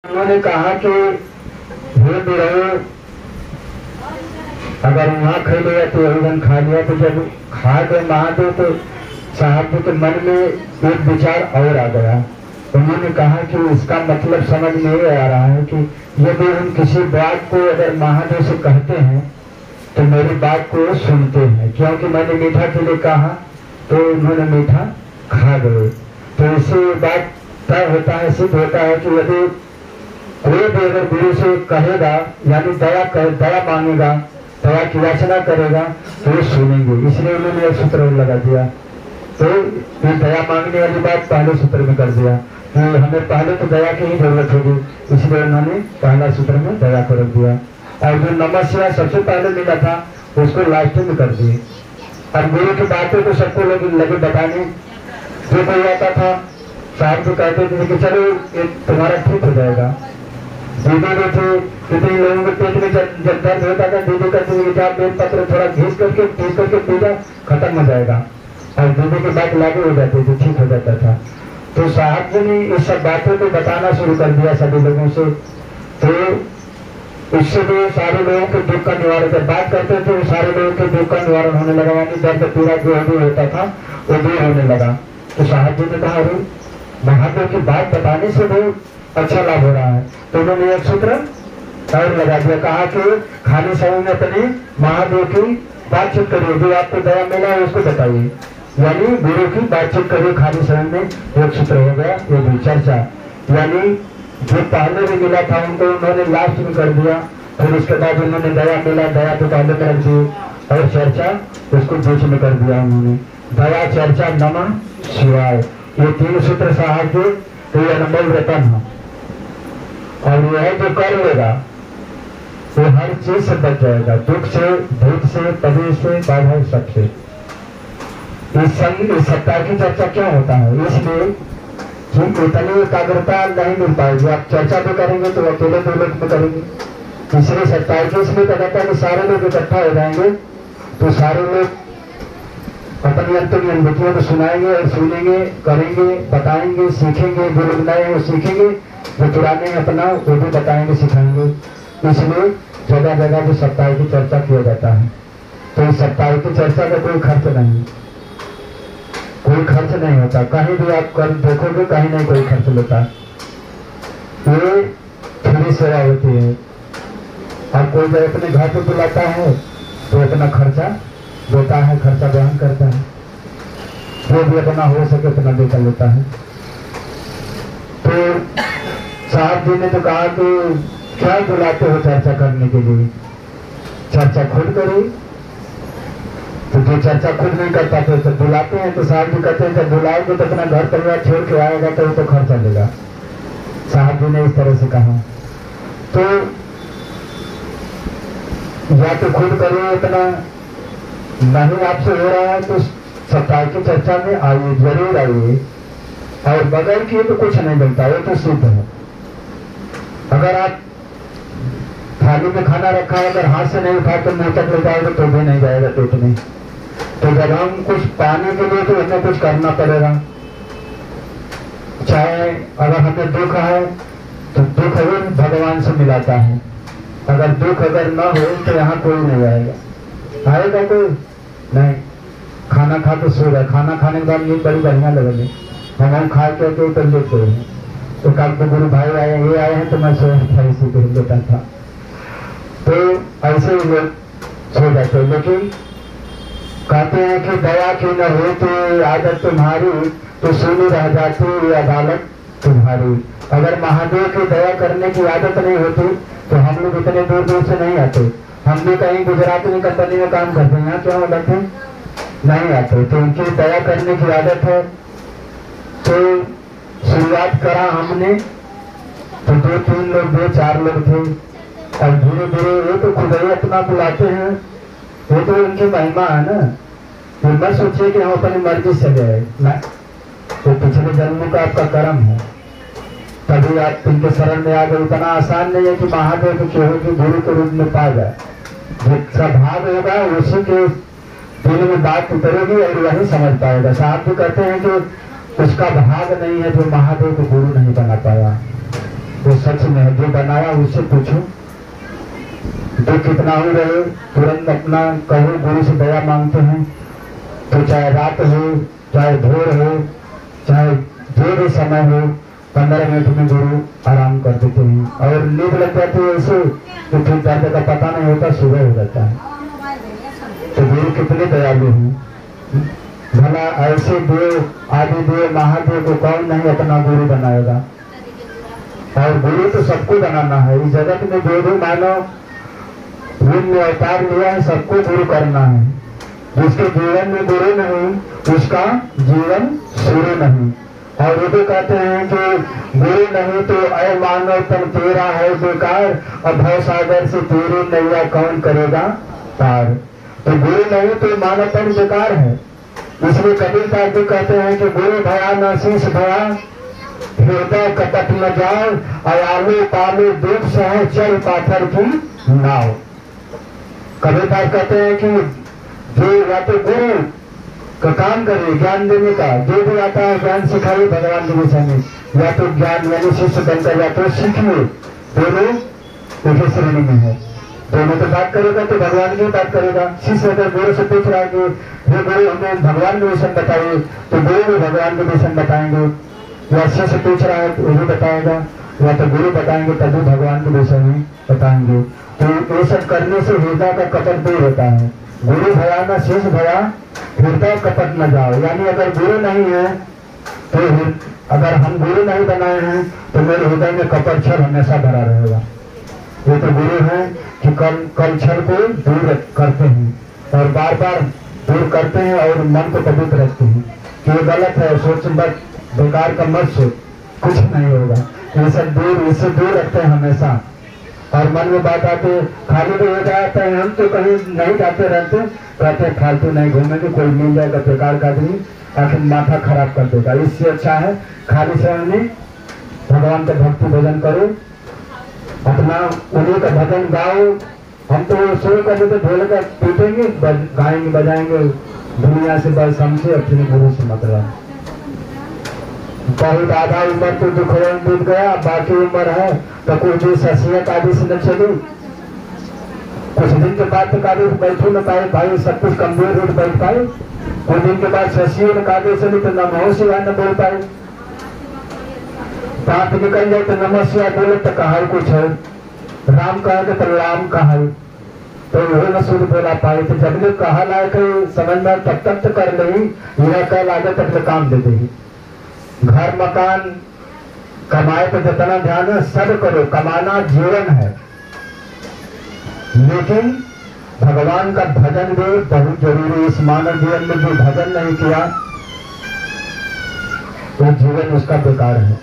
उन्होंने कहा कि हे बिरहो, अगर वहाँ खा लिया तो यही खा लिया। तो जब खा गए महादेव तो साहब जी के मन में एक विचार और आ गया। उन्होंने कहा कि इसका मतलब समझ नहीं आ रहा है कि यदि हम किसी बात को अगर महादेव से कहते हैं तो मेरी बात को सुनते हैं, क्योंकि मैंने मीठा के लिए कहा तो उन्होंने मीठा खा गए। तो इससे बात तय होता है, सिद्ध होता है कि यदि कोई भी अगर गुरु से कहेगा यानी दया मांगेगा, दया की याचना करेगा तो वो सुनेंगे। इसलिए उन्होंने एक सूत्र लगा दिया। तो ये दया मांगने वाली बात पहले सूत्र में कर दिया कि हमें पहले तो दया की ही जरूरत होगी, इसलिए उन्होंने पहला सूत्र में दया को रख दिया। और जो नमः शिवाय सबसे पहले मिला था उसको लास्ट में कर दिए। अब गुरु की बातें तो सबको लोग लगे बताने। जो कोई आता था साहब को कहते थे कि चलो तुम्हारा ठीक हो जाएगा। दीदी जो थे कितने लोगों के पेट में जब दर्द होता था, दीदी कहते थे कि आप बेलपत्र थोड़ा घिस करके पीजा, खत्म हो जाएगा। और दीदी की बात लागू हो जाती थी, ठीक हो जाता था। तो साहब जी ने इस सब बातों को बताना शुरू कर दिया सभी लोगों से। तो इससे भी सारे लोगों के दुख का निवारण, जब बात करते थे सारे लोगों के दुख का निवारण होने लगा, यानी दर्द पीड़ा जो भी होता था वो दूर होने लगा। तो साहब जी ने कहा अरे महादेव की बात बताने से भी अच्छा लाभ हो रहा है। तो उन्होंने एक सूत्र और लगा दिया, कहा कि खाली समय में अपने महादेव की बातचीत करिए, जो आपको दया मिला है उसको बताइए, यानी गुरु की बातचीत करिए खाली समय में। एक सूत्र हो गया ये भी चर्चा, यानी जो पहले भी मिला था उनको उन्होंने लास्ट में कर दिया। फिर उसके बाद उन्होंने दया मिला, दया तो पहले कर दी, और चर्चा उसको बीच में कर दिया उन्होंने। दया चर्चा नमः शिवाय, ये तीन सूत्र साहब के तो ये अनमोल रतन है। और यह जो कर लेगा वो हर चीज से बच जाएगा, दुख से, भूत से, पदे से, बाधा सबसे। इस सप्ताह की चर्चा क्या होता है, इसलिए कि इतनी एकाग्रता नहीं मिल पाएगी। आप चर्चा भी करेंगे तो अकेले दो लोग में करेंगे। तीसरे सप्ताह के इसलिए कहता है कि सारे लोग इकट्ठा हो जाएंगे तो सारे लोग अपनी अंतिम अनुभूतियों को सुनाएंगे और सुनेंगे, करेंगे, बताएंगे, सीखेंगे। जो लोग नए वो सीखेंगे, जो पुराने अपना वो भी बताएंगे, सिखाएंगे। इसलिए जगह जगह जो सप्ताह की चर्चा किया जाता है। तो इस सप्ताह की चर्चा का कोई खर्च नहीं, कोई खर्च नहीं होता। कहीं भी आप कर देखोगे कहीं नहीं कोई खर्च लेता, ये फ्री सेवा होती है। और कोई जब अपने घर पे बुलाता है तो अपना खर्चा देता है, खर्चा वहन करता है, जो भी अपना हो सके उतना देकर लेता है। तो साहब जी ने तो कहा कि क्या बुलाते हो चर्चा करने के लिए, चर्चा खुद करो। तो जो चर्चा खुद नहीं कर पाते तो बुलाते हैं। तो साहब जी कहते हैं जब बुलाओगे तो अपना घर परिवार छोड़ के आएगा तो वो तो खर्चा लेगा। साहब जी ने इस तरह से कहा। तो या तो खुद करो, इतना नहीं आपसे हो रहा है तो सप्ताह की चर्चा में आइए, जरूर आइए। और बगैर किए तो कुछ नहीं मिलता, वो तो सिद्ध है। अगर आप थाली में खाना रखा है, अगर हाथ से नहीं उठा तो मुंह तक ले जाओगे तो भी नहीं जाएगा पेट में। तो जब हम कुछ पाने के लिए तो हमें कुछ करना पड़ेगा। चाहे अगर हमें दुख है तो दुख अगर भगवान से मिलाता है, अगर दुख अगर न हो तो यहाँ कोई नहीं आएगा। आएगा कोई नहीं। खाना खा के सो रहा, खाना खाने के बाद नींद बड़ी बढ़िया लगेगी। हम खा के तो लेते हैं। तो कल को गुरु भाई आए, ये आए हैं तो मैं सोया था, इसी को लेता था। तो ऐसे ही लोग सो जाते हैं। लेकिन कहते हैं कि दया की न हो तो आदत तुम्हारी, तो सुनी रह जाती ये अदालत तुम्हारी। अगर महादेव की दया करने की आदत नहीं होती तो हम लोग इतने दूर दूर से नहीं आते। हम भी कहीं गुजरात में कंपनी में काम करते हैं, यहाँ क्यों बैठे नहीं आते। तो उनकी दया करने की आदत है। तो शुरुआत करा हमने तो 2-3 लोग थे, 4 लोग थे, और धीरे धीरे ये तो खुद ही अपना बुलाते हैं। वो तो उनकी महिमा है ना। तो मत सोचिए कि हम अपनी मर्जी से गए ना, तो पिछले जन्म का आपका कर्म है, तभी आप इनके शरण में आ गए। इतना आसान नहीं है कि महादेव के केहू की गुरु के रूप में पा जाए। जिसका भाग होगा उसी के दिल में बात उतरेगी और वही समझ पाएगा। साहब भी कहते हैं कि उसका भाग नहीं है जो महादेव को गुरु नहीं बना पाया। वो सच में है। जो बनाया उससे पूछो, जो कितना ही रहे तुरंत अपना कहो गुरु से दया मांगते हैं। तो चाहे रात हो, चाहे भोर हो, चाहे जो भी समय हो, 15 मिनट में गुरु आराम कर देते हैं। और नींद लग जाती है ऐसे तो फिर दर्द का पता नहीं होता, सुबह हो जाता है। तो गुरु कितने दयालु हैं। भला ऐसे देव, आदि देव, महादेव को कौन नहीं अपना गुरु बनाएगा। और गुरु तो सबको बनाना है। इस जगत में जो भी मानव ने अवतार लिया है सबको गुरु करना है। जिसके जीवन में गुरु नहीं उसका जीवन शुरू नहीं। और ये भी कहते हैं कि गुरु नहीं तो अय मानव तन तेरा है बेकार, और भव सागर से तेरी नैया कौन करेगा पार। तो गुरु नहीं तो मानव तन बेकार है। इसलिए कबीर साहब भी कहते हैं कि गुरु भया न शीश भया, हृदय कपट न जाओ, अयालु पालू दुख सह चल पाथर की नाव। कबीर साहब कहते हैं कि जो या तो गुरु का काम करे ज्ञान देने का, जो भी आता है ज्ञान सिखाइए भगवान के विषय में, या तो ज्ञान यानी शिष्य बनकर या तो सीखिए। दोनों एक ही श्रेणी में है। दोनों तो बात करेगा तो भगवान की बात करेगा। शिष्य अगर गुरु से पूछ रहा है कि हे गुरु हमें भगवान के विषय बताइए, तो गुरु भी भगवान के विषय बताएंगे। या शिष्य पूछ रहा है तो वही बताएगा, या तो गुरु बताएंगे तभी भगवान के विषय में बताएंगे। तो ये सब करने से हृदय का कपट दूर होता है। गुरु भया न शेष भया, हृदय कपट न जाओ। यानी अगर गुरु नहीं है तो अगर हम गुरु नहीं बनाए हैं तो मेरे हृदय में कपट छल हमेशा भरा रहेगा। ये तो गुरु है कि कल छल को दूर करते हैं और बार बार दूर करते हैं और मन को पवित्र रखते हैं कि ये गलत है, सोच मत, बेकार का मत सोच, कुछ नहीं होगा। ये सब दूर, इससे दूर रखते हैं हमेशा। और मन में बात आते खाली भी हो जाता है। हम तो कहीं नहीं जाते रहते, कहते फालतू नहीं घूमेंगे, कोई मिल जाएगा बेकार का आदमी आखिर माथा खराब कर देगा। इससे अच्छा है खाली समय में भगवान का भक्ति भजन करो, अपना उन्हीं का भजन गाओ। हम तो शुरू कर देते ढोल का पीटेंगे, गाएंगे बजाएंगे, दुनिया से बस हमसे अपने गुरु से मतलब। बहुत आधा उम्र तो दुख बीत गया, बाकी उम्र है तो कुछ भी शसीयत आदि से न चली। कुछ दिन के बाद तो कादे बैठो न पाए भाई, सब कुछ कमजोर रोड बैठ पाए। कुछ दिन के बाद शशियों ने कादे से नहीं तो नमो शिवाय न बोल पाए। दांत निकल जाए तो नमः शिवाय बोले तो कहा कुछ है, राम कहे तो राम कहा तो वो न शुद्ध बोला पाए। तो जब ने कहा लायक समझ में तब तक तो कर ली, यह कल आगे तक काम दे दे। घर मकान कमाए पे जितना ध्यान है सब करो, कमाना जीवन है, लेकिन भगवान का भजन भी बहुत जरूरी। इस मानव जीवन में जो भजन नहीं किया वो जीवन उसका बेकार है।